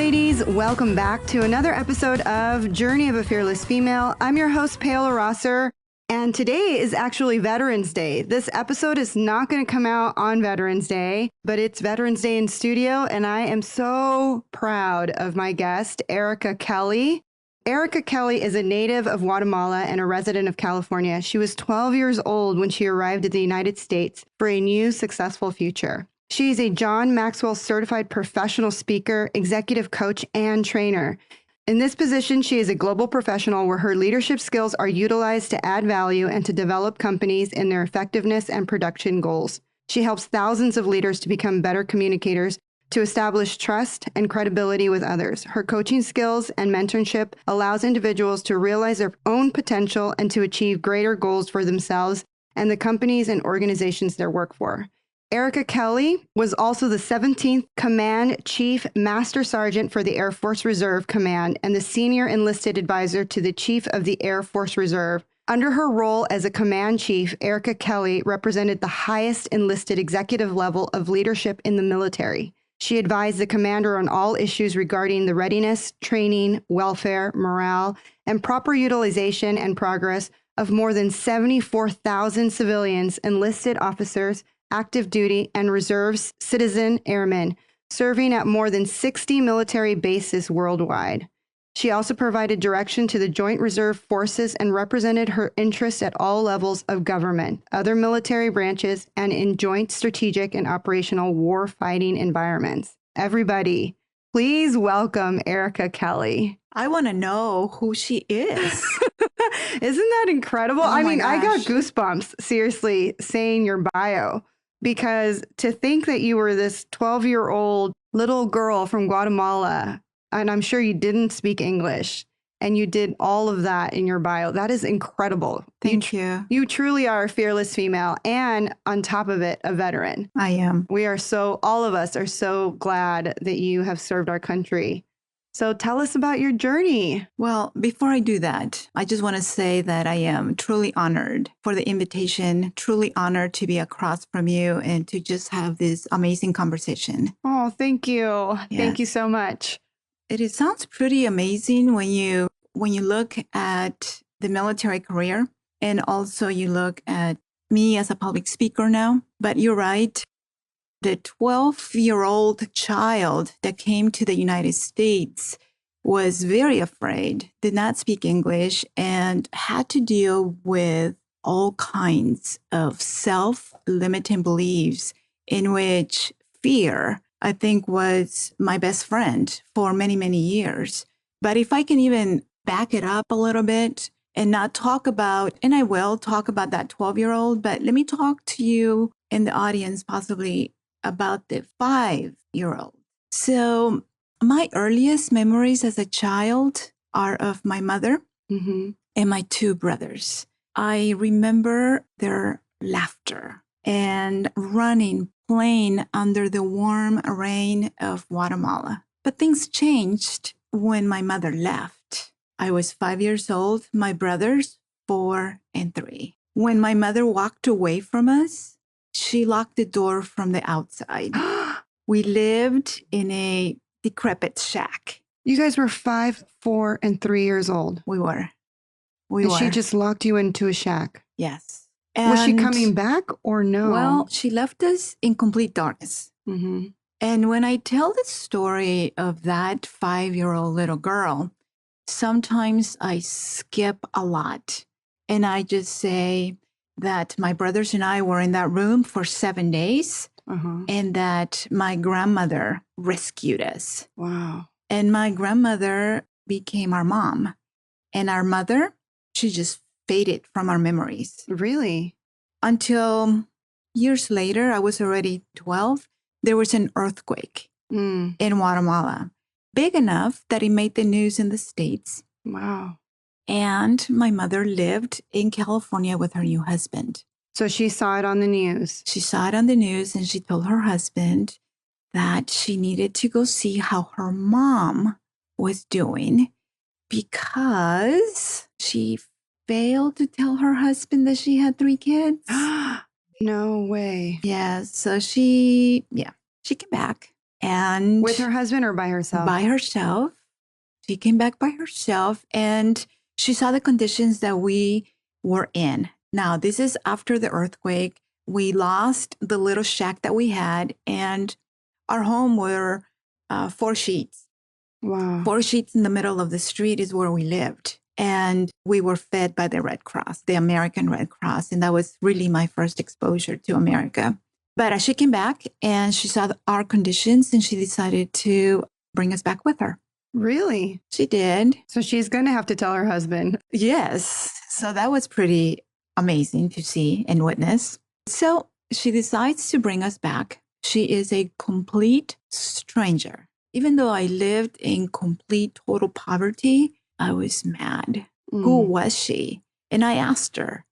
ladies. Welcome back to another episode of Journey of a Fearless Female. I'm your host, Paola Rosser, and today is actually Veterans Day. This episode is not going to come out on Veterans Day, but it's Veterans Day in studio, and I am so proud of my guest, Ericka Kelly. Ericka Kelly is a native of Guatemala and a resident of California. She was 12 years old when she arrived in the United States for a new, successful future. She is a John Maxwell certified professional speaker, executive coach, and trainer. In this position, she is a global professional where her leadership skills are utilized to add value and to develop companies in their effectiveness and production goals. She helps thousands of leaders to become better communicators, to establish trust and credibility with others. Her coaching skills and mentorship allows individuals to realize their own potential and to achieve greater goals for themselves and the companies and organizations they work for. Ericka Kelly was also the 17th Command Chief Master Sergeant for the Air Force Reserve Command and the Senior Enlisted Advisor to the Chief of the Air Force Reserve. Under her role as a Command Chief, Ericka Kelly represented the highest enlisted executive level of leadership in the military. She advised the commander on all issues regarding the readiness, training, welfare, morale, and proper utilization and progress of more than 74,000 civilians, enlisted officers, active duty, and reserves citizen airmen, serving at more than 60 military bases worldwide. She also provided direction to the Joint Reserve Forces and represented her interests at all levels of government, other military branches, and in joint strategic and operational war-fighting environments. Everybody, please welcome Ericka Kelly. I want to know who she is. Isn't that incredible? Oh I mean, gosh. I got goosebumps, seriously, saying your bio. Because to think that you were this 12-year-old little girl from Guatemala, and I'm sure you didn't speak English, and you did all of that in your bio, that is incredible. Thank you. You truly are a fearless female, and on top of it, a veteran. I am. All of us are so glad that you have served our country. So tell us about your journey. Well, before I do that, I just want to say that I am truly honored for the invitation, truly honored to be across from you and to just have this amazing conversation. Oh, thank you. Yes. Thank you so much. It sounds pretty amazing when you look at the military career and also you look at me as a public speaker now. But you're right. The 12-year-old child that came to the United States was very afraid, did not speak English, and had to deal with all kinds of self-limiting beliefs in which fear, I think, was my best friend for many, many years. But if I can even back it up a little bit and not talk about, and I will talk about that 12-year-old, but let me talk to you in the audience possibly about the 5-year-old. So my earliest memories as a child are of my mother and my 2 brothers. I remember their laughter and running, playing under the warm rain of Guatemala. But things changed when my mother left. I was 5 years old, my brothers 4 and 3. When my mother walked away from us, she locked the door from the outside. We lived in a decrepit shack. You guys were 5, 4, and 3 years old. We were. She just locked you into a shack. Yes. Was she coming back or no? Well, she left us in complete darkness. Mm-hmm. And when I tell the story of that 5-year-old little girl, sometimes I skip a lot. And I just say that my brothers and I were in that room for 7 days and that my grandmother rescued us. Wow. And my grandmother became our mom. And our mother, she just faded from our memories. Really? Until years later, I was already 12, there was an earthquake in Guatemala, big enough that it made the news in the States. Wow. And my mother lived in California with her new husband. So she saw it on the news. She saw it on the news and she told her husband that she needed to go see how her mom was doing because she failed to tell her husband that she had 3 kids. No way. Yeah. So she came back And with her husband or by herself? By herself. She came back by herself, and she saw the conditions that we were in. Now, this is after the earthquake. We lost the little shack that we had, and our home were 4 sheets. Wow. 4 sheets in the middle of the street is where we lived. And we were fed by the Red Cross, the American Red Cross. And that was really my first exposure to America. But as she came back and she saw our conditions, and she decided to bring us back with her. Really? She did. So she's going to have to tell her husband. Yes. So that was pretty amazing to see and witness. So she decides to bring us back. She is a complete stranger. Even though I lived in complete, total poverty, I was mad. Who was she? And I asked her,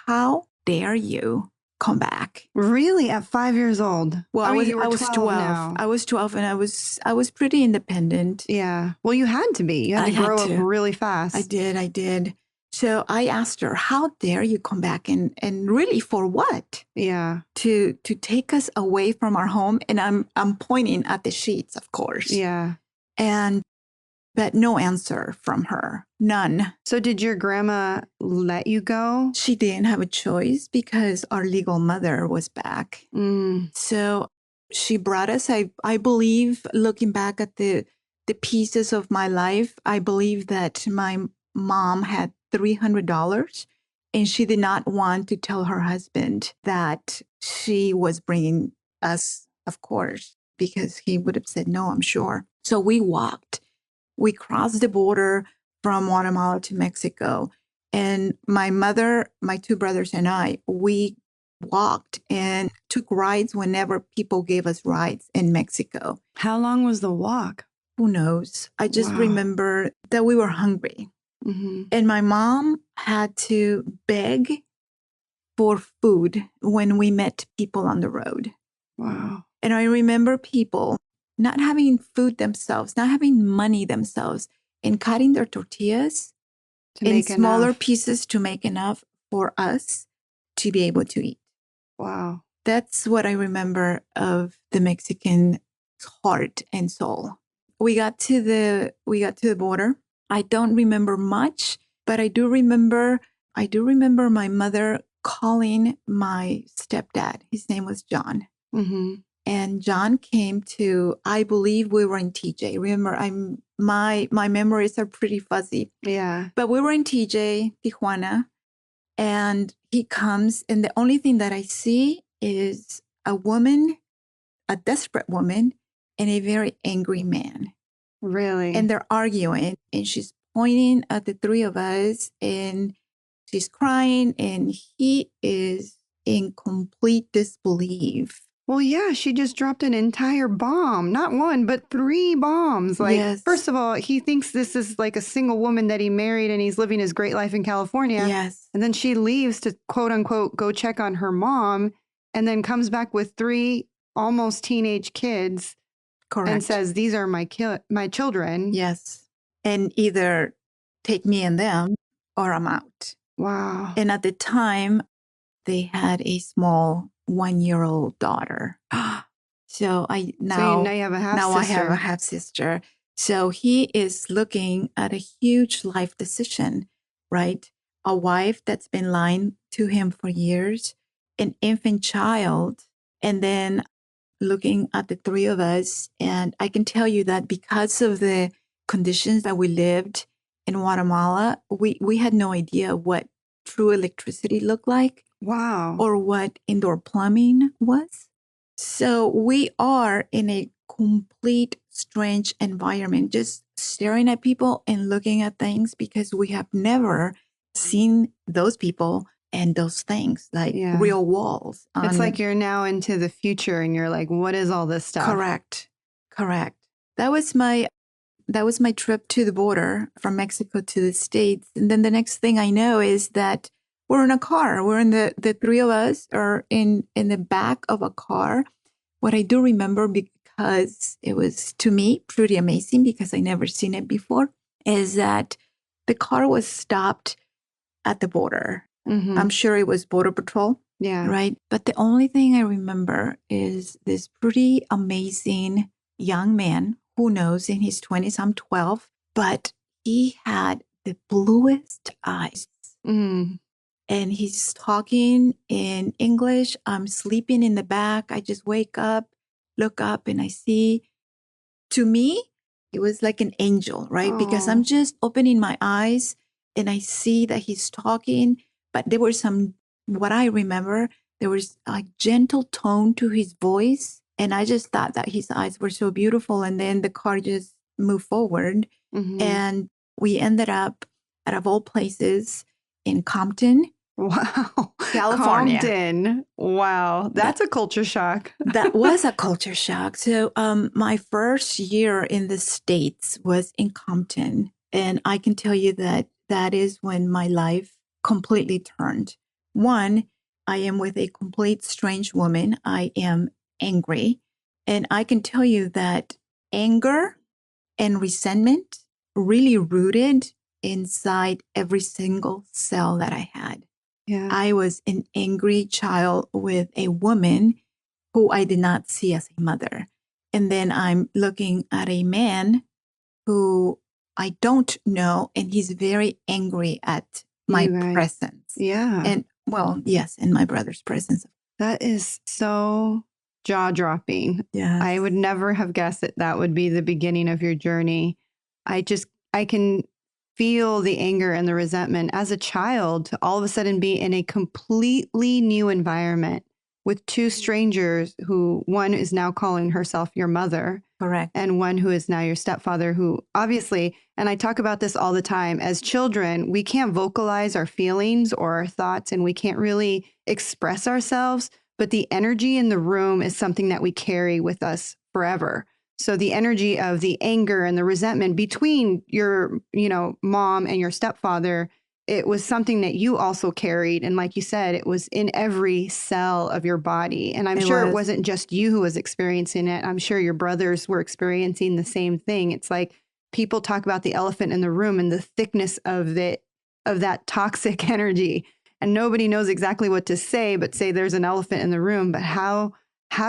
how dare you come back? Really? At 5 years old? Well, I was 12 now. I was 12, and I was pretty independent. Yeah. Well, you had to be. You had to grow up really fast. I did. So I asked her, how dare you come back, and really for what? Yeah. To take us away from our home. And I'm pointing at the sheets, of course. Yeah. But no answer from her. None. So did your grandma let you go? She didn't have a choice because our legal mother was back. So she brought us. I believe, looking back at the pieces of my life, I believe that my mom had $300, and she did not want to tell her husband that she was bringing us, of course, because he would have said no, I'm sure. So we walked. We crossed the border from Guatemala to Mexico. And my mother, my 2 brothers, and I, we walked and took rides whenever people gave us rides in Mexico. How long was the walk? Who knows? I just remember that we were hungry. And my mom had to beg for food when we met people on the road. Wow. And I remember people not having food themselves, not having money themselves, and cutting their tortillas in smaller pieces to make enough for us to be able to eat. Wow. That's what I remember of the Mexican heart and soul. We got to the border. I don't remember much, but I do remember my mother calling my stepdad. His name was John. And John came to, I believe we were in TJ. Remember, my memories are pretty fuzzy. Yeah. But we were in TJ, Tijuana, and he comes, and the only thing that I see is a woman, a desperate woman, and a very angry man. Really? And they're arguing, and she's pointing at the 3 of us, and she's crying, and he is in complete disbelief. Well, yeah, she just dropped an entire bomb. Not 1, but 3 bombs. Like, first of all, he thinks this is like a single woman that he married and he's living his great life in California. Yes. And then she leaves to, quote unquote, go check on her mom, and then comes back with 3 almost teenage kids. Correct. And says, these are my children. Yes. And either take me and them, or I'm out. Wow. And at the time, they had a small 1-year-old daughter. So now you have a half sister. I have a half sister. So he is looking at a huge life decision, right? A wife that's been lying to him for years, an infant child, and then looking at the 3 of us. And I can tell you that because of the conditions that we lived in Guatemala, we had no idea what true electricity looked like. Wow. Or what indoor plumbing was. So we are in a complete strange environment, just staring at people and looking at things, because we have never seen those people and those things, like real walls. It's like you're now into the future and you're like, what is all this stuff? Correct. That was my trip to the border from Mexico to the States. And then the next thing I know is that we're in a car. We're in the 3 of us are in the back of a car. What I do remember, because it was, to me, pretty amazing because I never seen it before, is that the car was stopped at the border. I'm sure it was Border Patrol. Yeah. right? But the only thing I remember is this pretty amazing young man, who knows, in his 20s, I'm 12, but he had the bluest eyes. Mm. And he's talking in English. I'm sleeping in the back. I just wake up, look up, and I see, to me, it was like an angel, right? Because I'm Oh. just opening my eyes and I see that he's talking, but there was what I remember, there was a gentle tone to his voice. And I just thought that his eyes were so beautiful. And then the car just moved forward. Mm-hmm. And we ended up, out of all places, in Compton, Wow. California. Compton. Wow. That That's a culture shock. that was a culture shock. So my first year in the States was in Compton. And I can tell you that that is when my life completely turned. One, I am with a complete strange woman. I am angry. And I can tell you that anger and resentment really rooted inside every single cell that I had. Yeah. I was an angry child with a woman who I did not see as a mother. And then I'm looking at a man who I don't know, and he's very angry at my You guys. presence. Yeah. And well, yes, and my brother's presence. That is so jaw-dropping. Yes. I would never have guessed that would be the beginning of your journey. I can feel the anger and the resentment as a child to all of a sudden be in a completely new environment with two strangers who one is now calling herself your mother. Correct. And one who is now your stepfather, who obviously, and I talk about this all the time, as children, we can't vocalize our feelings or our thoughts, and we can't really express ourselves, but the energy in the room is something that we carry with us forever. So the energy of the anger and the resentment between your, mom and your stepfather, it was something that you also carried. And like you said, it was in every cell of your body. And I'm sure it wasn't just you who was experiencing it. I'm sure your brothers were experiencing the same thing. It's like people talk about the elephant in the room and the thickness of that toxic energy. And nobody knows exactly what to say, but say there's an elephant in the room. But how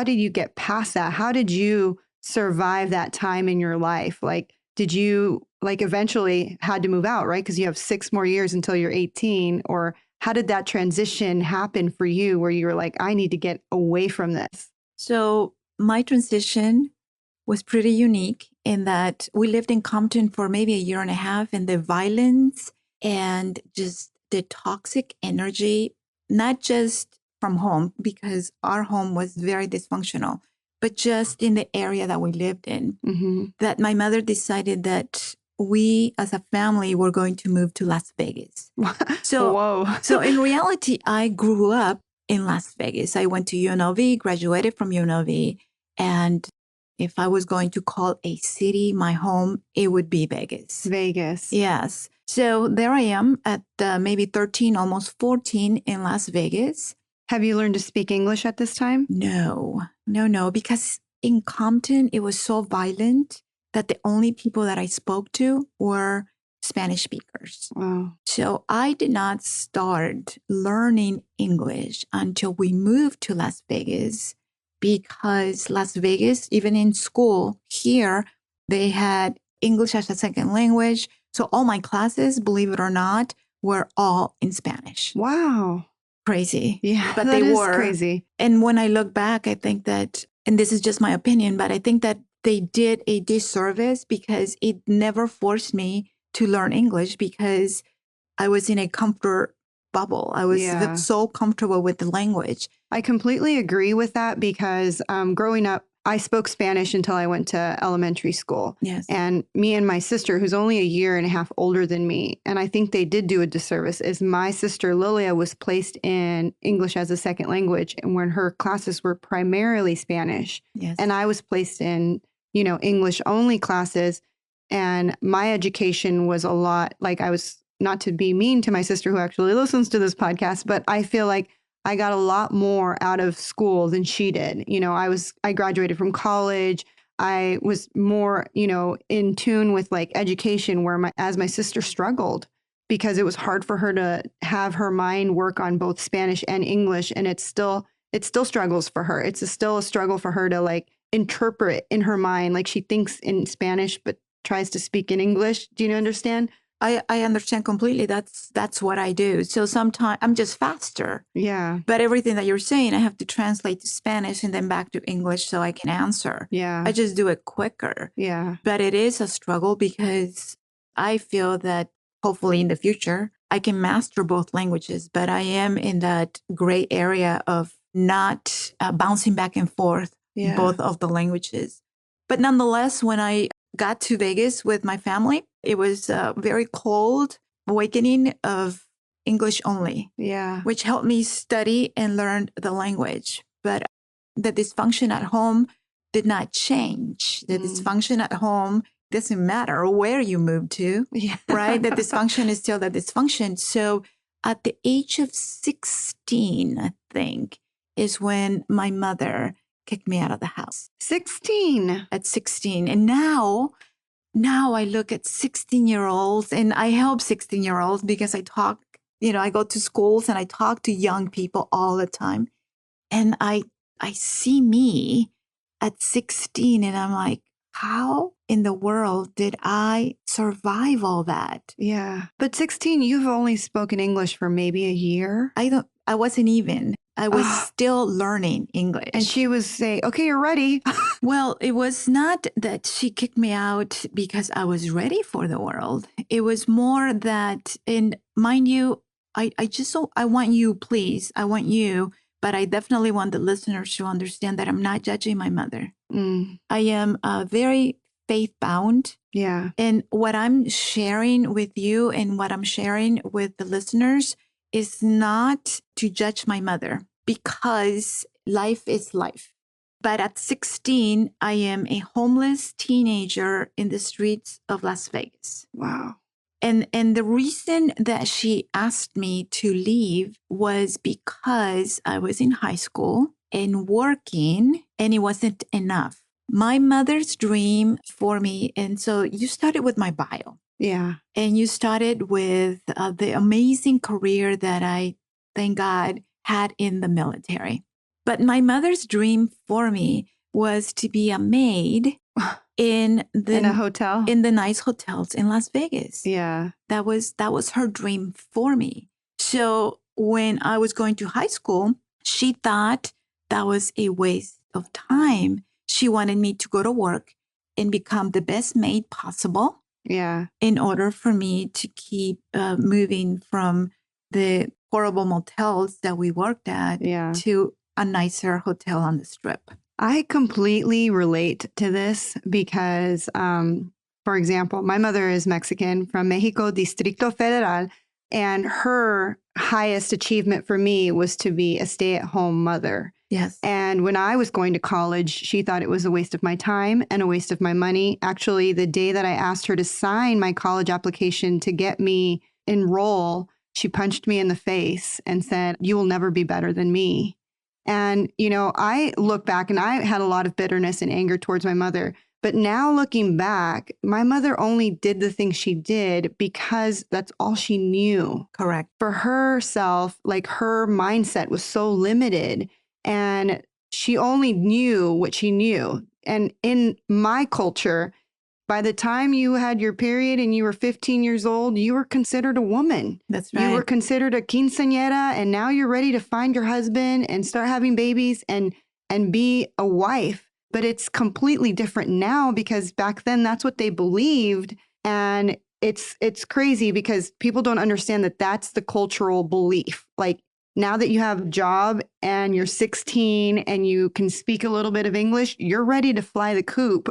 did you get past that? How did you survive that time in your life? Like, did you eventually had to move out, right? Because you have 6 more years until you're 18. Or how did that transition happen for you where you were like, I need to get away from this? So my transition was pretty unique in that we lived in Compton for maybe a year and a half, and the violence and just the toxic energy, not just from home, because our home was very dysfunctional, but just in the area that we lived in, that my mother decided that we as a family were going to move to Las Vegas. Whoa. So in reality, I grew up in Las Vegas. I went to UNLV, graduated from UNLV, and if I was going to call a city my home, it would be Vegas. Vegas. Yes. So there I am at maybe 13, almost 14 in Las Vegas. Have you learned to speak English at this time? No, because in Compton, it was so violent that the only people that I spoke to were Spanish speakers. Wow. So I did not start learning English until we moved to Las Vegas, because Las Vegas, even in school here, they had English as a second language. So all my classes, believe it or not, were all in Spanish. Wow. Crazy. Yeah, but that they is were crazy. And when I look back, I think that, and this is just my opinion, but I think that they did a disservice because it never forced me to learn English, because I was in a comfort bubble. I was so comfortable with the language. I completely agree with that because growing up, I spoke Spanish until I went to elementary school. Yes. And me and my sister, who's only a year and a half older than me, and I think they did do a disservice, is my sister Lilia was placed in English as a second language, and when her classes were primarily Spanish. Yes. And I was placed in, English only classes. And my education was a lot like, I was, not to be mean to my sister who actually listens to this podcast, but I feel like I got a lot more out of school than she did. I graduated from college. I was more, in tune with like education, where as my sister struggled. because it was hard for her to have her mind work on both Spanish and English. And it still struggles for her. It's still a struggle for her to like interpret in her mind. Like she thinks in Spanish, but tries to speak in English. Do you understand? I understand completely. That's what I do. So sometimes I'm just faster. Yeah. But everything that you're saying, I have to translate to Spanish and then back to English so I can answer. Yeah. I just do it quicker. Yeah. But it is a struggle because I feel that hopefully in the future, I can master both languages. But I am in that gray area of not bouncing back and forth both of the languages. But nonetheless, when I got to Vegas with my family, it was a very cold awakening of English only, which helped me study and learn the language. But the dysfunction at home did not change. The dysfunction at home doesn't matter where you move to, right? The dysfunction is still the dysfunction. So at the age of 16, I think, is when my mother kicked me out of the house. 16. At 16. And now I look at 16-year-olds and I help 16-year-olds because I talk, I go to schools and I talk to young people all the time. And I see me at 16 and I'm like, how in the world did I survive all that? Yeah. But 16, you've only spoken English for maybe a year. I wasn't even. I was still learning English. And she was saying, okay, you're ready. Well, it was not that she kicked me out because I was ready for the world. It was more that, and mind you, I want you, please. I want you, but I definitely want the listeners to understand that I'm not judging my mother. I am very faith-bound. Yeah. And what I'm sharing with you and what I'm sharing with the listeners is not to judge my mother because life is life. But at 16, I am a homeless teenager in the streets of Las Vegas. Wow. And the reason that she asked me to leave was because I was in high school and working, and it wasn't enough. My mother's dream for me, and so you started with my bio. Yeah. And you started with the amazing career that I, thank God, had in the military. But my mother's dream for me was to be a maid in a hotel, in the nice hotels in Las Vegas. Yeah. That was her dream for me. So when I was going to high school, she thought that was a waste of time. She wanted me to go to work and become the best maid possible. Yeah. In order for me to keep moving from the horrible motels that we worked at to a nicer hotel on the strip. I completely relate to this because, for example, my mother is Mexican from Mexico, Distrito Federal, and her highest achievement for me was to be a stay-at-home mother. Yes. And when I was going to college, she thought it was a waste of my time and a waste of my money. Actually, the day that I asked her to sign my college application to get me enroll, she punched me in the face and said, "You will never be better than me." And, I look back and I had a lot of bitterness and anger towards my mother. But now looking back, my mother only did the things she did because that's all she knew. Correct. For herself, like her mindset was so limited and she only knew what she knew. And in my culture, by the time you had your period and you were 15 years old, you were considered a woman. That's right. You were considered a quinceañera, and now you're ready to find your husband and start having babies and be a wife. But it's completely different now because back then that's what they believed. And it's crazy because people don't understand that that's the cultural belief. Like, now that you have a job and you're 16 and you can speak a little bit of English, you're ready to fly the coop.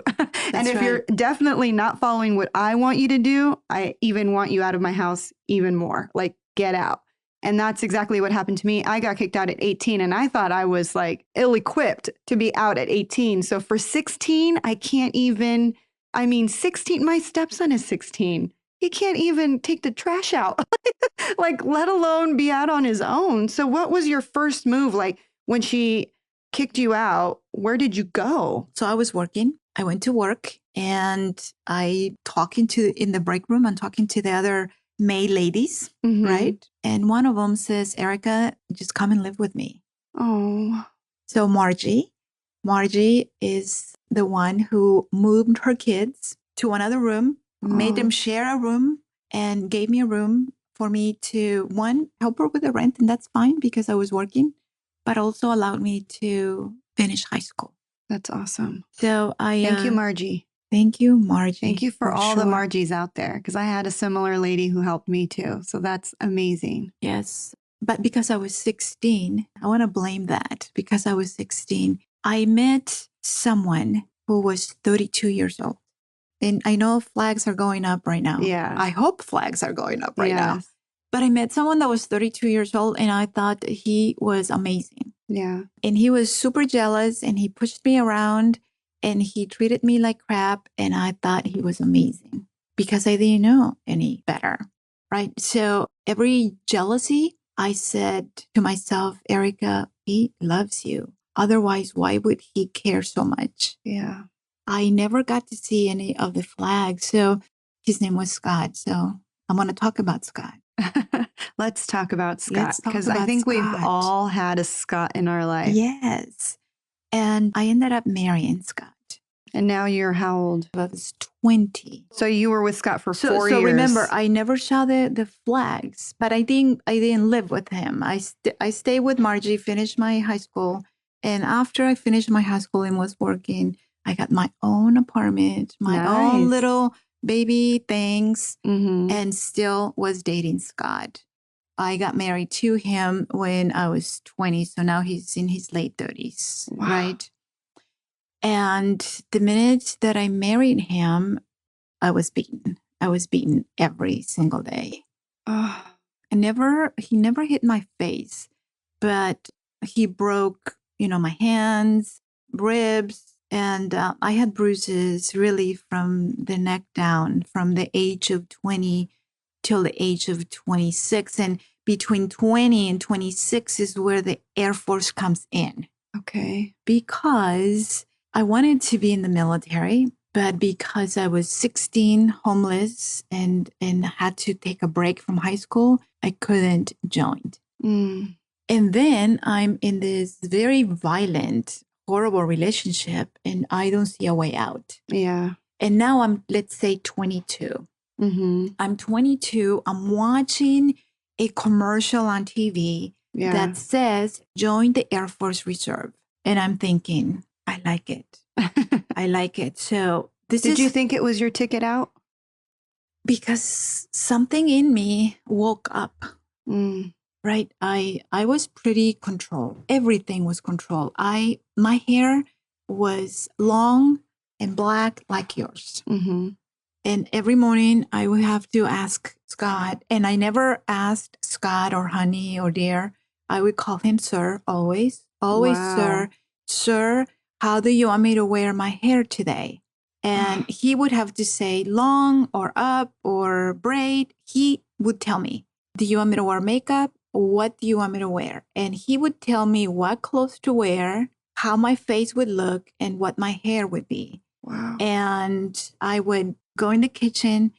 And if you're definitely not following what I want you to do, I even want you out of my house even more. Like, get out. And that's exactly what happened to me. I got kicked out at 18 and I thought I was like ill-equipped to be out at 18. So for 16, I can't even, 16, my stepson is 16. He can't even take the trash out, like, let alone be out on his own. So what was your first move? Like, when she kicked you out, where did you go? So I was working. I went to work and in the break room, I'm talking to the other maid ladies, Mhm. right? And one of them says, Ericka, just come and live with me. Oh. So Margie is the one who moved her kids to another room, made them share a room, and gave me a room for me to, one, help her with the rent, and that's fine because I was working, but also allowed me to finish high school. That's awesome. So Thank you, Margie. Thank you, Margie. Thank you for all the sure. Margies out there, because I had a similar lady who helped me too. So that's amazing. Yes. But because I was 16, I want to blame that. Because I was 16, I met someone who was 32 years old. And I know flags are going up right now. Yeah. I hope flags are going up right now. Yes. But I met someone that was 32 years old and I thought he was amazing. Yeah. And he was super jealous and he pushed me around and he treated me like crap. And I thought he was amazing because I didn't know any better. Right. So every jealousy, I said to myself, Ericka, he loves you. Otherwise, why would he care so much? Yeah. I never got to see any of the flags. So his name was Scott. So I want to talk about Scott. Let's talk about Scott, Let's talk because I about think we've Scott. all had a Scott in our life. Yes. And I ended up marrying Scott. And now you're how old? I was 20. So you were with Scott for 4 years. So remember, I never saw the flags, but I didn't live with him. I stayed with Margie, finished my high school. And after I finished my high school and was working, I got my own apartment, my own Nice. little baby things, Mhm. and still was dating Scott. I got married to him when I was 20. So now he's in his late 30s, Wow. right? And the minute that I married him, I was beaten. I was beaten every single day. Oh. He never hit my face, but he broke, my hands, ribs, and I had bruises really from the neck down, from the age of 20 till the age of 26. And between 20 and 26 is where the Air Force comes in. Okay. Because I wanted to be in the military, but because I was 16, homeless, and had to take a break from high school, I couldn't join. Mm. And then I'm in this very violent, horrible relationship, and I don't see a way out. Yeah. And now I'm, let's say, 22. Mm-hmm. I'm 22. I'm watching a commercial on TV that says, join the Air Force Reserve. And I'm thinking, I like it. I like it. So Did you think it was your ticket out? Because something in me woke up. Mm. Right. I was pretty controlled. Everything was controlled. My hair was long and black like yours. Mm-hmm. And every morning I would have to ask Scott, and I never asked Scott or honey or dear. I would call him sir, always, Wow. sir, how do you want me to wear my hair today? And he would have to say long or up or braid. He would tell me, do you want me to wear makeup? What do you want me to wear? And he would tell me what clothes to wear, how my face would look, and what my hair would be. Wow. And I would go in the kitchen,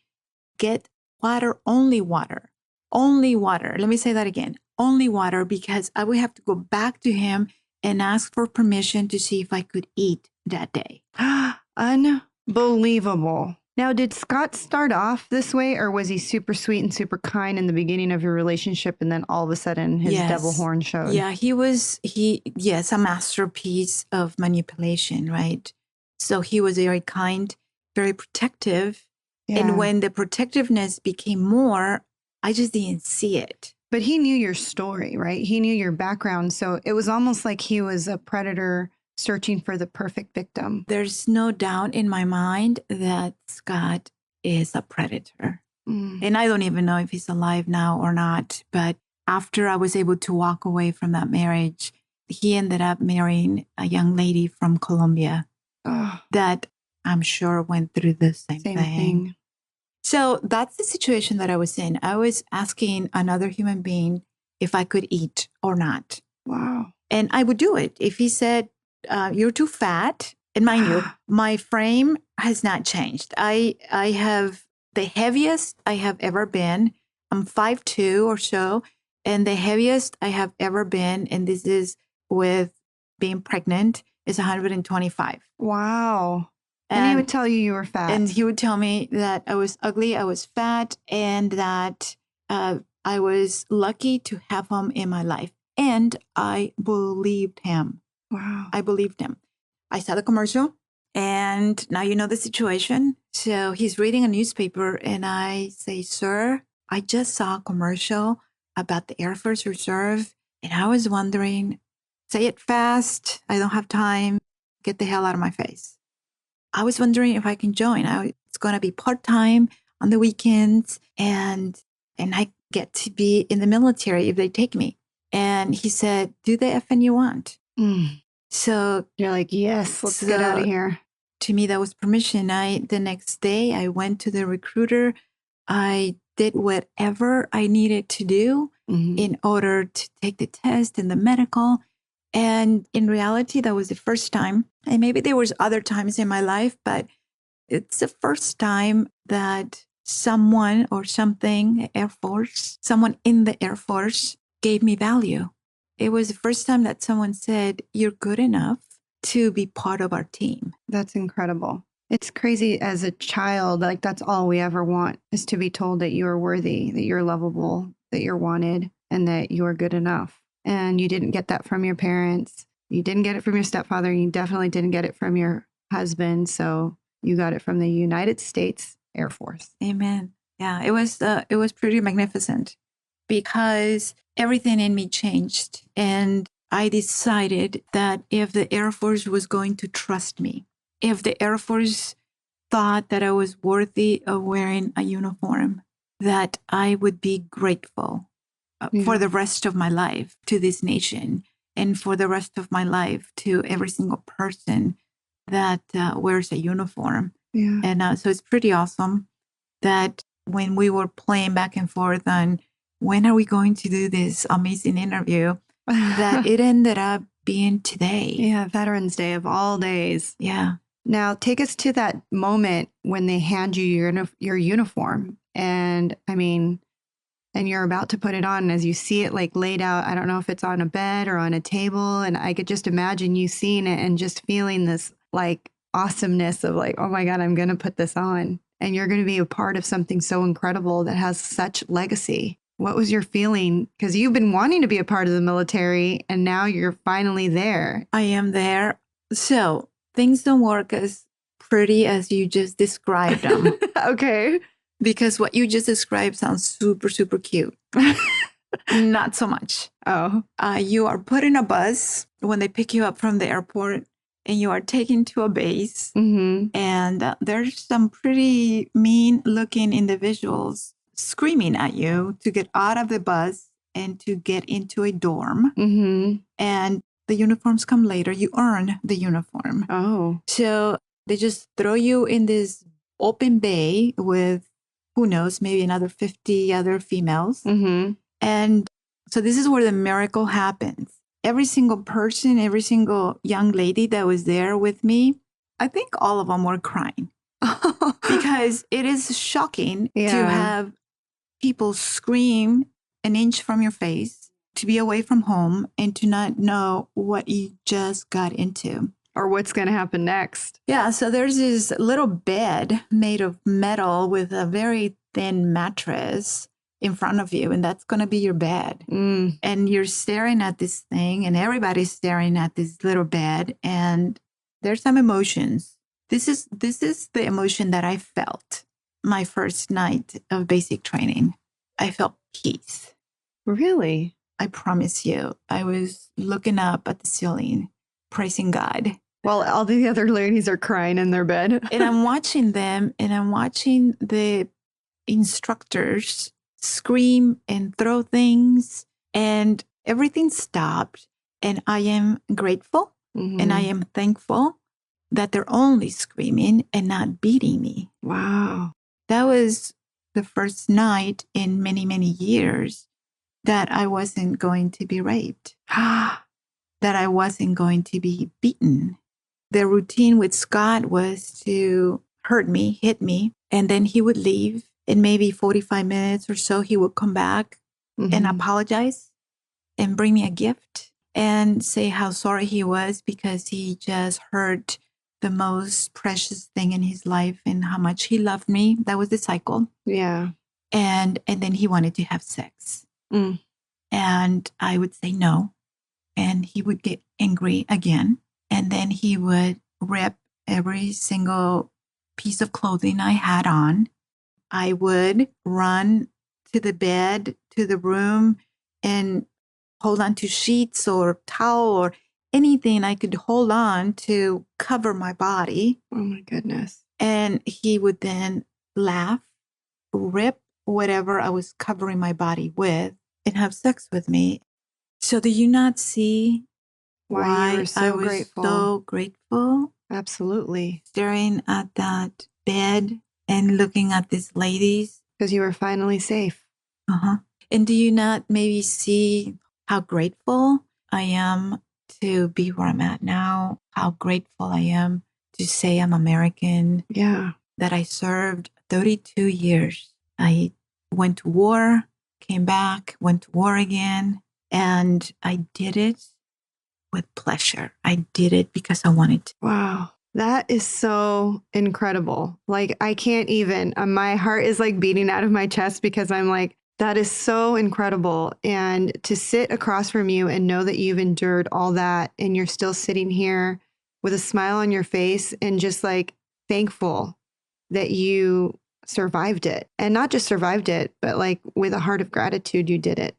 get water, only water. Let me say that again, only water, because I would have to go back to him and ask for permission to see if I could eat that day. Unbelievable. Now, did Scott start off this way, or was he super sweet and super kind in the beginning of your relationship, and then all of a sudden his devil horn showed? Yeah, he was a masterpiece of manipulation, right? So he was very kind, very protective. Yeah. And when the protectiveness became more, I just didn't see it. But he knew your story, right? He knew your background. So it was almost like he was a predator searching for the perfect victim. There's no doubt in my mind that Scott is a predator. Mm. And I don't even know if he's alive now or not. But after I was able to walk away from that marriage, he ended up marrying a young lady from Colombia that I'm sure went through the same thing. So that's the situation that I was in. I was asking another human being if I could eat or not. Wow. And I would do it. If he said, you're too fat, and mind you, my frame has not changed. I have the heaviest I have ever been I'm 5'2" or so. And the heaviest I have ever been, and this is with being pregnant, is 125. Wow. And he would tell you were fat. And he would tell me that I was ugly, I was fat, and that I was lucky to have him in my life. And I believed him. Wow. I believed him. I saw the commercial, and now you know the situation. So he's reading a newspaper, and I say, "Sir, I just saw a commercial about the Air Force Reserve, and I was wondering, say it fast. I don't have time. Get the hell out of my face. I was wondering if I can join. It's going to be part-time on the weekends, and I get to be in the military if they take me." And he said, "Do the effing you want." So you're like, yes, let's get out of here. To me, that was permission. The next day I went to the recruiter. I did whatever I needed to do in order to take the test and the medical. And in reality, that was the first time. And maybe there was other times in my life, but it's the first time that someone or something, Air Force, someone in the Air Force gave me value. It was the first time that someone said, "You're good enough to be part of our team." That's incredible. It's crazy as a child, like that's all we ever want is to be told that you're worthy, that you're lovable, that you're wanted, and that you're good enough. And you didn't get that from your parents. You didn't get it from your stepfather. You definitely didn't get it from your husband. So you got it from the United States Air Force. Amen. Yeah, it was pretty magnificent because everything in me changed. And I decided that if the Air Force was going to trust me, if the Air Force thought that I was worthy of wearing a uniform, that I would be grateful for the rest of my life to this nation and for the rest of my life to every single person that wears a uniform. Yeah. And so it's pretty awesome that when we were playing back and forth on when are we going to do this amazing interview, that it ended up being today. Yeah, Veterans Day of all days. Yeah. Now, take us to that moment when they hand you your uniform. And I mean, and you're about to put it on. And as you see it like laid out, I don't know if it's on a bed or on a table. And I could just imagine you seeing it and just feeling this like awesomeness of like, oh my God, I'm going to put this on. And you're going to be a part of something so incredible that has such legacy. What was your feeling? Because you've been wanting to be a part of the military and now you're finally there. I am there. So things don't work as pretty as you just described them. Okay. Because what you just described sounds super, super cute. Not so much. Oh. You are put in a bus when they pick you up from the airport and you are taken to a base. And there's some pretty mean looking individuals screaming at you to get out of the bus and to get into a dorm. And the uniforms come later. You earn the uniform. Oh. So they just throw you in this open bay with, who knows, maybe another 50 other females. And so this is where the miracle happens. Every single person, every single young lady that was there with me, I think all of them were crying. Because it is shocking to have people scream an inch from your face, to be away from home, and to not know what you just got into. Or what's going to happen next. Yeah, so there's this little bed made of metal with a very thin mattress in front of you, and that's going to be your bed. And you're staring at this thing, and everybody's staring at this little bed, and there's some emotions. This is the emotion that I felt my first night of basic training. I felt peace. Really? I promise you. I was looking up at the ceiling, praising God. While all the other ladies are crying in their bed. And I'm watching them, and I'm watching the instructors scream and throw things, and everything stopped. And I am grateful and I am thankful that they're only screaming and not beating me. Wow. That was the first night in many, many years that I wasn't going to be raped, that I wasn't going to be beaten. The routine with Scott was to hurt me, hit me, and then he would leave in maybe 45 minutes or so, he would come back and apologize and bring me a gift and say how sorry he was because he just hurt the most precious thing in his life and how much he loved me. That was the cycle. Yeah. And then he wanted to have sex. Mm. And I would say no. And he would get angry again. And then he would rip every single piece of clothing I had on. I would run to the bed, to the room, and hold on to sheets or towel or anything I could hold on to cover my body. Oh my goodness. And he would then laugh, rip whatever I was covering my body with, and have sex with me. So do you not see Why you were I so was grateful? so grateful? Absolutely. Staring at that bed and looking at these ladies. Because you were finally safe. Uh-huh. And do you not maybe see how grateful I am to be where I'm at now? How grateful I am to say I'm American. Yeah. That I served 32 years. I went to war, came back, went to war again, and I did it with pleasure. I did it because I wanted to. Wow. That is so incredible. Like, I can't even, my heart is like beating out of my chest because I'm like, that is so incredible. And to sit across from you and know that you've endured all that and you're still sitting here with a smile on your face and just like thankful that you survived it, and not just survived it, but like with a heart of gratitude, you did it.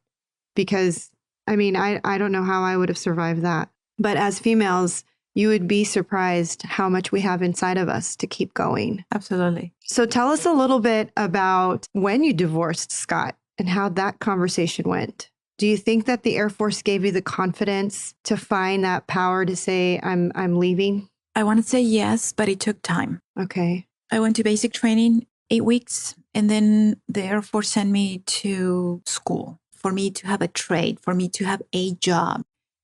Because I mean, I don't know how I would have survived that. But as females, you would be surprised how much we have inside of us to keep going. Absolutely. So tell us a little bit about when you divorced Scott and how that conversation went. Do you think that the Air Force gave you the confidence to find that power to say, I'm leaving? I want to say yes, but it took time. Okay. I went to basic training 8 weeks, and then the Air Force sent me to school for me to have a trade, for me to have a job.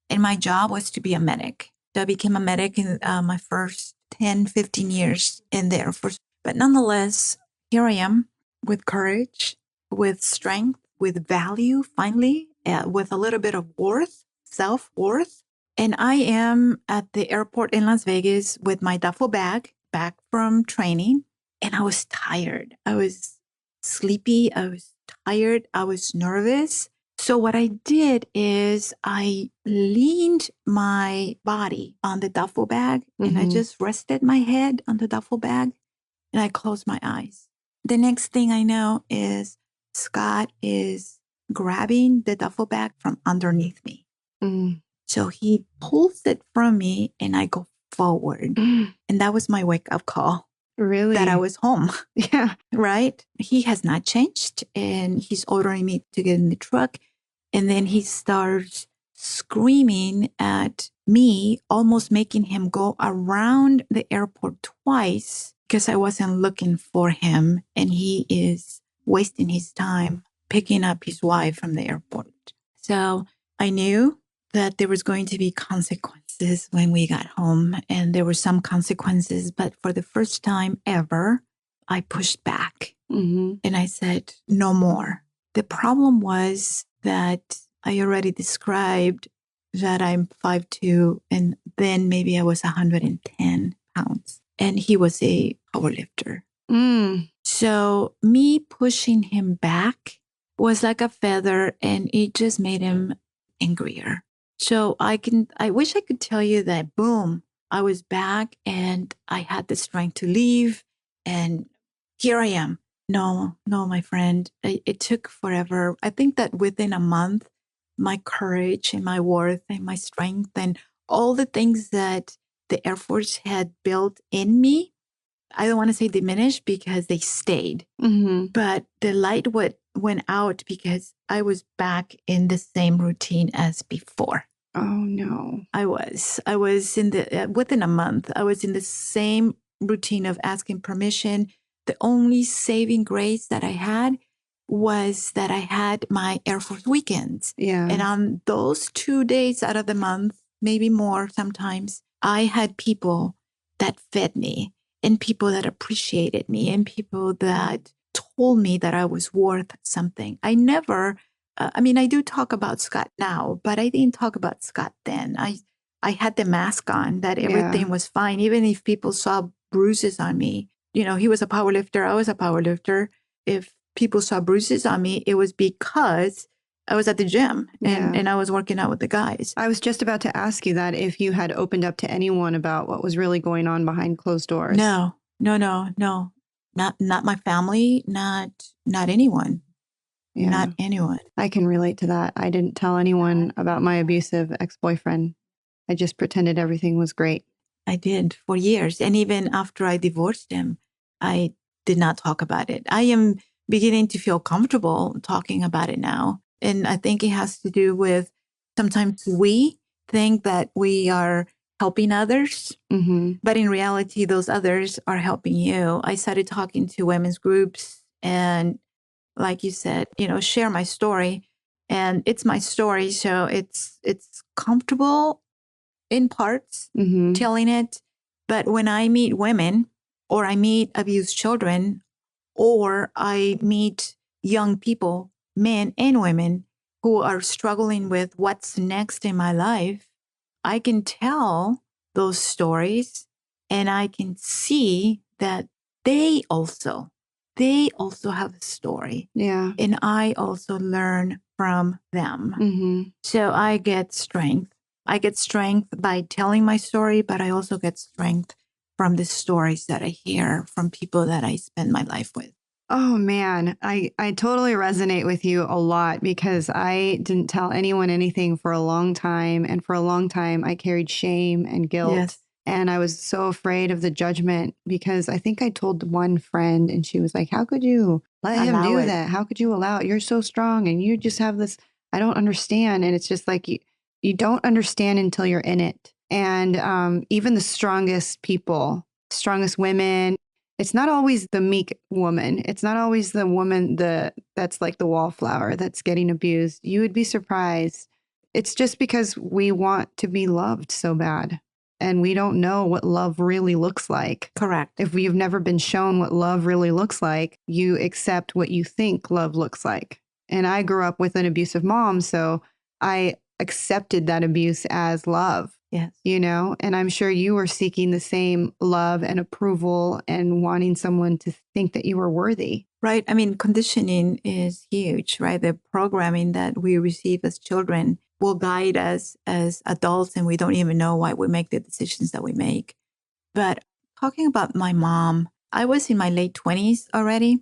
And my job was to be a medic. So I became a medic in my first 10, 15 years in the Air Force. But nonetheless, here I am with courage, with strength, with value, finally, with a little bit of worth, self-worth. And I am at the airport in Las Vegas with my duffel bag, back from training. And I was tired. I was sleepy. I was tired. I was nervous. So what I did is I leaned my body on the duffel bag and I just rested my head on the duffel bag and I closed my eyes. The next thing I know is Scott is grabbing the duffel bag from underneath me. Mm. So he pulls it from me and I go forward. And that was my wake-up call. Really? That I was home. Yeah. Right? He has not changed and he's ordering me to get in the truck. And then he starts screaming at me, almost making him go around the airport twice because I wasn't looking for him. And he is wasting his time picking up his wife from the airport. So I knew that there was going to be consequences when we got home. And there were some consequences, but for the first time ever, I pushed back and I said, no more. The problem was that I already described that I'm 5'2", and then maybe I was 110 pounds. And he was a powerlifter. So me pushing him back was like a feather, and it just made him angrier. So I wish I could tell you that, boom, I was back and I had the strength to leave, and here I am. No, my friend. It took forever. I think that within a month, my courage and my worth and my strength and all the things that the Air Force had built in me, I don't want to say diminished because they stayed, but the light went out because I was back in the same routine as before. Oh no. I was within a month, I was in the same routine of asking permission. The only saving grace that I had was that I had my Air Force weekends. Yeah. And on those 2 days out of the month, maybe more sometimes, I had people that fed me and people that appreciated me and people that told me that I was worth something. I never, I do talk about Scott now, but I didn't talk about Scott then. I had the mask on that everything was fine, even if people saw bruises on me. He was a power lifter. I was a power lifter. If people saw bruises on me, it was because I was at the gym and I was working out with the guys. I was just about to ask you that if you had opened up to anyone about what was really going on behind closed doors. No. Not my family, not anyone. Yeah. Not anyone. I can relate to that. I didn't tell anyone about my abusive ex-boyfriend. I just pretended everything was great. I did for years. And even after I divorced him, I did not talk about it. I am beginning to feel comfortable talking about it now. And I think it has to do with sometimes we think that we are helping others, but in reality, those others are helping you. I started talking to women's groups and, like you said, share my story. And it's my story. So it's comfortable in parts telling it. But when I meet women or I meet abused children or I meet young people, men and women who are struggling with what's next in my life, I can tell those stories and I can see that they also have a story. Yeah. And I also learn from them. So I get strength. I get strength by telling my story, but I also get strength from the stories that I hear from people that I spend my life with. Oh, man. I totally resonate with you a lot because I didn't tell anyone anything for a long time. And for a long time, I carried shame and guilt. Yes. And I was so afraid of the judgment because I think I told one friend and she was like, how could you let him do that? How could you allow it? You're so strong and you just have this, I don't understand. And it's just like you don't understand until you're in it. And even the strongest people, strongest women, it's not always the meek woman. It's not always the woman that's like the wallflower that's getting abused. You would be surprised. It's just because we want to be loved so bad. And we don't know what love really looks like. Correct. If you've never been shown what love really looks like, you accept what you think love looks like. And I grew up with an abusive mom, so I accepted that abuse as love. Yes. And I'm sure you were seeking the same love and approval and wanting someone to think that you were worthy. Right. I mean, conditioning is huge, right? The programming that we receive as children will guide us as adults, and we don't even know why we make the decisions that we make. But talking about my mom, I was in my late 20s already.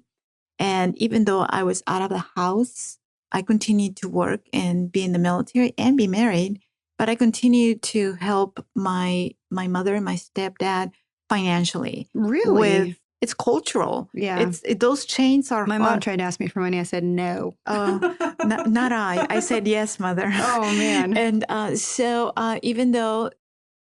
And even though I was out of the house, I continued to work and be in the military and be married. But I continued to help my mother and my stepdad financially. Really? It's cultural. Yeah. Those chains are. My mom tried to ask me for money. I said no. Not I. I said yes, mother. Oh, man. And so even though,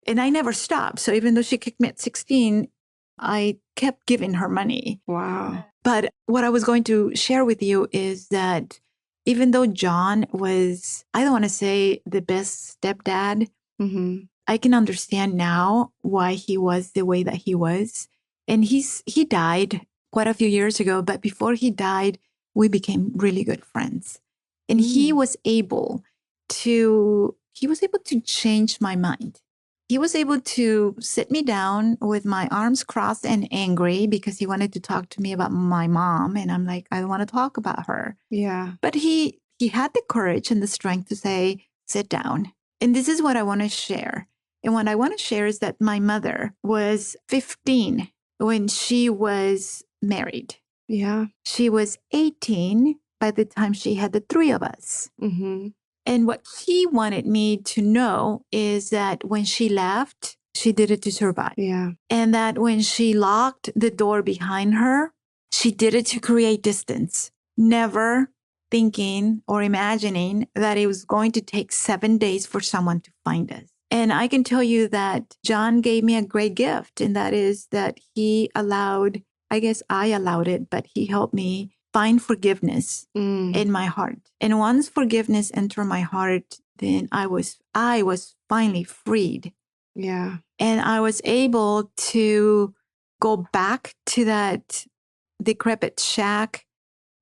and I never stopped. So even though she kicked me at 16, I kept giving her money. Wow. But what I was going to share with you is that even though John was, I don't want to say the best stepdad, I can understand now why he was the way that he was. And he died quite a few years ago, but before he died, we became really good friends. And he was able to change my mind. He was able to sit me down with my arms crossed and angry because he wanted to talk to me about my mom. And I'm like, I don't want to talk about her. Yeah. But he had the courage and the strength to say, sit down. And this is what I want to share. And what I want to share is that my mother was 15 when she was married. Yeah. She was 18 by the time she had the three of us. And what she wanted me to know is that when she left, she did it to survive. Yeah. And that when she locked the door behind her, she did it to create distance, never thinking or imagining that it was going to take 7 days for someone to find us. And I can tell you that John gave me a great gift, and that is that he allowed, I guess I allowed it, but he helped me find forgiveness in my heart. And once forgiveness entered my heart, then I was finally freed. Yeah. And I was able to go back to that decrepit shack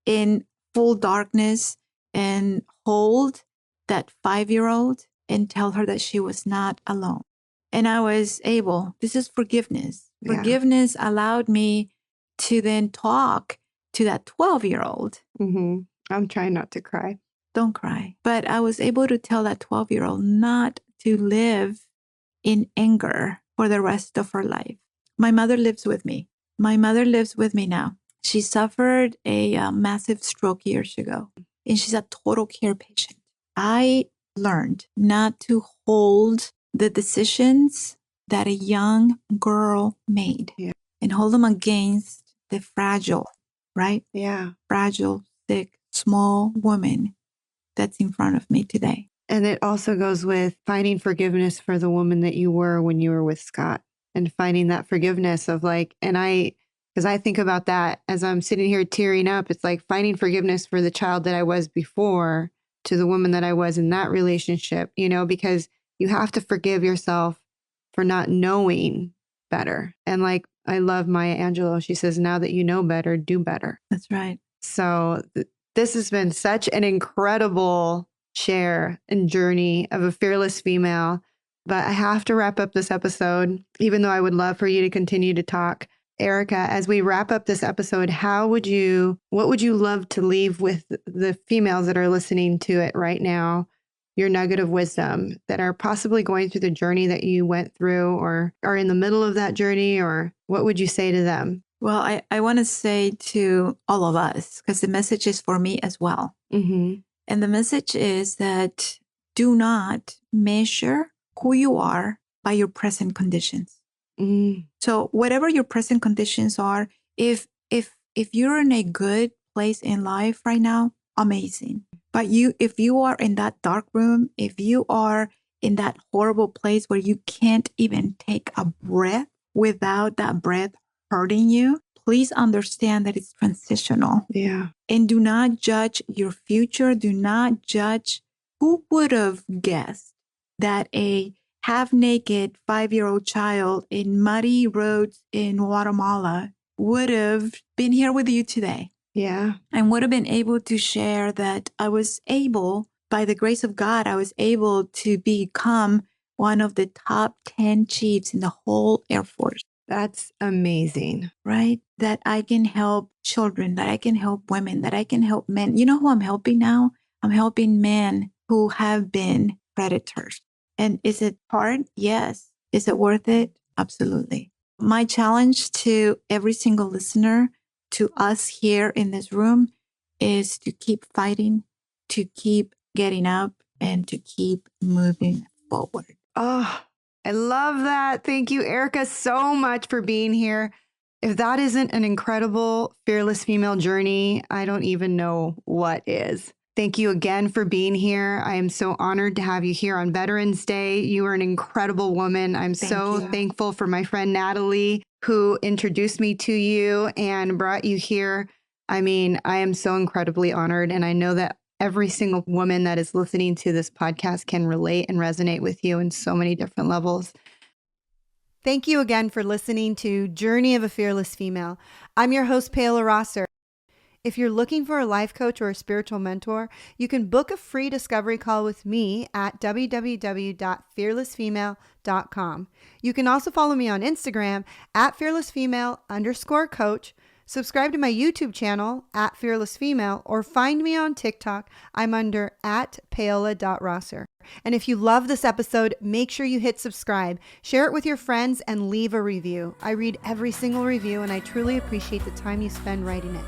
in full darkness and hold that 5-year-old and tell her that she was not alone. And I was able, this is forgiveness. Yeah. Forgiveness allowed me to then talk to that 12-year-old. Mm-hmm. I'm trying not to cry. Don't cry. But I was able to tell that 12-year-old not to live in anger for the rest of her life. My mother lives with me. My mother lives with me now. She suffered a massive stroke years ago, and she's a total care patient. I learned not to hold the decisions that a young girl made and hold them against the fragile, right? Yeah. Fragile, sick, small woman that's in front of me today. And it also goes with finding forgiveness for the woman that you were when you were with Scott, and finding that forgiveness of like, because I think about that as I'm sitting here tearing up, it's like finding forgiveness for the child that I was before to the woman that I was in that relationship, because you have to forgive yourself for not knowing better. And like, I love Maya Angelou. She says, now that you know better, do better. That's right. So this has been such an incredible share and journey of a fearless female. But I have to wrap up this episode, even though I would love for you to continue to talk. Ericka, as we wrap up this episode, what would you love to leave with the females that are listening to it right now? Your nugget of wisdom that are possibly going through the journey that you went through or are in the middle of that journey, or what would you say to them? Well, I want to say to all of us, because the message is for me as well. Mm-hmm. And the message is that do not measure who you are by your present conditions. Mm. So whatever your present conditions are, if you're in a good place in life right now, amazing. But if you are in that dark room, if you are in that horrible place where you can't even take a breath without that breath hurting you, please understand that it's transitional. Yeah. And do not judge your future. Do not judge. Who would have guessed that a half-naked 5-year-old child in muddy roads in Guatemala would have been here with you today? Yeah. And would have been able to share that I was able, by the grace of God, I was able to become one of the top 10 chiefs in the whole Air Force. That's amazing. Right? That I can help children, that I can help women, that I can help men. You know who I'm helping now? I'm helping men who have been predators. And is it hard? Yes. Is it worth it? Absolutely. My challenge to every single listener, to us here in this room, is to keep fighting, to keep getting up, and to keep moving forward. Oh, I love that. Thank you, Ericka, so much for being here. If that isn't an incredible fearless female journey, I don't even know what is. Thank you again for being here. I am so honored to have you here on Veterans Day. You are an incredible woman. I'm so thankful for my friend Natalie, who introduced me to you and brought you here. I mean, I am so incredibly honored. And I know that every single woman that is listening to this podcast can relate and resonate with you in so many different levels. Thank you again for listening to Journey of a Fearless Female. I'm your host, Paola Rosser. If you're looking for a life coach or a spiritual mentor, you can book a free discovery call with me at www.fearlessfemale.com. You can also follow me on Instagram at fearlessfemale_coach. Subscribe to my YouTube channel at Fearless Female, or find me on TikTok. I'm under at paola.rosser. And if you love this episode, make sure you hit subscribe, share it with your friends, and leave a review. I read every single review, and I truly appreciate the time you spend writing it.